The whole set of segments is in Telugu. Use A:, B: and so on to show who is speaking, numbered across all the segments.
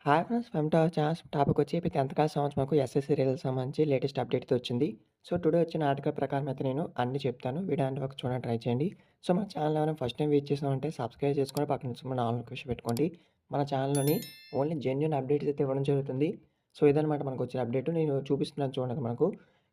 A: Hi friends! Welcome to our channel. Topic వచ్చి ఇప్పుడు 10థ్ క్లాస్ సంవత్సరంకు ఎస్ఎస్‌సి రిజల్ట్స్ సంబంధించి లేటెస్ట్ అప్డేట్ అయితే వచ్చింది. సో, టుడే వచ్చిన ఆర్టికల్ ప్రకారం అయితే నేను అన్నీ చెప్తాను. వీడియో ఎండ్ వరకు చూడడానికి ట్రై చేయండి. సో, మన ఛానల్ ఎవరైనా ఫస్ట్ టైం విజిట్ చేసామంటే సబ్స్క్రైబ్ చేసుకొని పక్కన ఉన్న ఆల్ నోటిఫికేషన్ పెట్టుకోండి. మన ఛానల్‌లోని ఓన్లీ జెన్యూన్ అప్డేట్స్ అయితే ఇవ్వడం జరుగుతుంది. సో, ఇదనమాట మనకు వచ్చిన అప్డేట్. నేను చూపిస్తున్నాను చూడండి మనకు.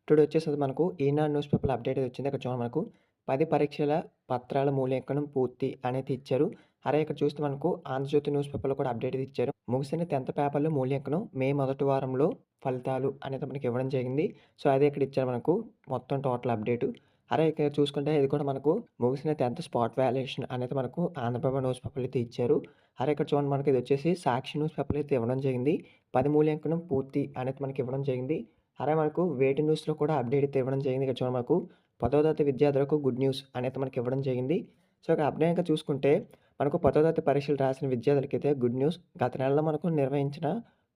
A: టుడే వచ్చేసి మనకు ఈనాడు న్యూస్ పేపర్‌లో అప్డేట్ అయితే వచ్చింది. ఇక్కడ చూడండి మనకు 10 పరీక్షల పత్రాల మూల్యాంకనం పూర్తి అనేది ఇచ్చారు. అలాగే ఇక్కడ చూస్తే మనకు ఆంధ్రజ్యోతి న్యూస్ పేపర్‌లో కూడా అప్డేట్ ఇచ్చారు. ముగిసిన 10థ్ పేపర్‌లో మూల్యాంకనం మే మొదటి వారంలో ఫలితాలు అనేది మనకి ఇవ్వడం జరిగింది. సో, అదే ఇక్కడ ఇచ్చారు మనకు మొత్తం టోటల్ అప్డేటు. అలాగే ఇక్కడ చూసుకుంటే ఇది కూడా మనకు ముగిసిన 10థ్ స్పాట్ వాల్యుయేషన్ అనేది మనకు ఆంధ్రప్రభ న్యూస్ పేపర్‌లో అయితే ఇచ్చారు. అలాగే ఇక్కడ చూడండి మనకి ఇది వచ్చేసి సాక్షి న్యూస్ పేపర్‌లో అయితే ఇవ్వడం జరిగింది. 10 మూల్యాంకనం పూర్తి అనేది మనకి ఇవ్వడం జరిగింది. అలాగే మనకు వేటి న్యూస్‌లో కూడా అప్డేట్ అయితే ఇవ్వడం జరిగింది. ఇక్కడ చూడండి మనకు 10వ తరగతి విద్యార్థులకు గుడ్ న్యూస్ అనేది మనకి ఇవ్వడం జరిగింది. సో, ఇక్కడ అప్డేట్‌గా చూసుకుంటే మనకు 10వ తరగతి పరీక్షలు రాసిన విద్యార్థులకైతే గుడ్ న్యూస్. గత నెలలో మనకు నిర్వహించిన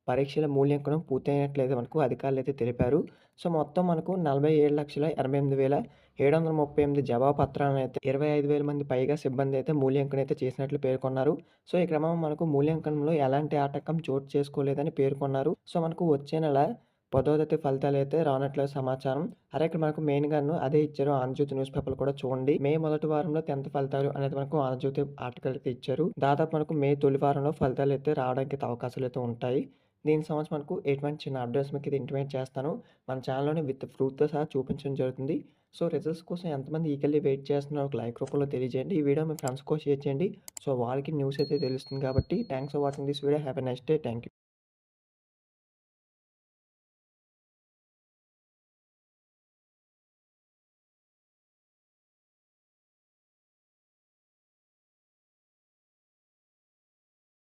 A: పరీక్షల మూల్యాంకనం పూర్తయినట్లయితే మనకు అధికారులైతే తెలిపారు. సో, మొత్తం మనకు 47,88,738 జవాబు పత్రాలనైతే 25,000 మంది పైగా సిబ్బంది అయితే మూల్యాంకనం అయితే చేసినట్లు పేర్కొన్నారు. సో, ఈ క్రమంలో మనకు మూల్యాంకనంలో ఎలాంటి ఆటంకం చోటు చేసుకోలేదని పేర్కొన్నారు. సో, మనకు వచ్చే నెల 10వ తరగతి ఫలితాలైతే రానట్లు సమాచారం. అలాగే ఇక్కడ మనకు మెయిన్‌గాను అదే ఇచ్చారు. 'ఆంధ్రజ్యోతి' న్యూస్ పేపర్‌లో కూడా చూడండి. మే మొదటి వారంలో 10థ్ ఫలితాలు అనేది మనకు 'ఆంధ్రజ్యోతి' ఆర్టికల్ అయితే ఇచ్చారు. దాదాపు మనకు మే తొలి వారంలో ఫలితాలైతే రావడానికి అవకాశాలైతే ఉంటాయి. దీనికి సంబంధించి మనకు ఎటువంటి చిన్న అప్డేట్స్ మీకైతే ఇంటిమేట్ చేస్తాను. మన ఛానల్‌లోనే విత్ ప్రూఫ్‌తో సహా చూపించడం జరుగుతుంది. సో, రిజల్ట్స్ కోసం ఎంతమంది ఈగర్‌లీ వెయిట్ చేస్తున్నారో ఒక లైక్ రూపంలో తెలియజేయండి. ఈ వీడియో మీ ఫ్రెండ్స్‌కి కూడా షేర్ చేయండి. సో, వాళ్ళకి న్యూస్ అయితే తెలుస్తుంది కాబట్టి thanks for watching this video. Have a nice day. Thank you.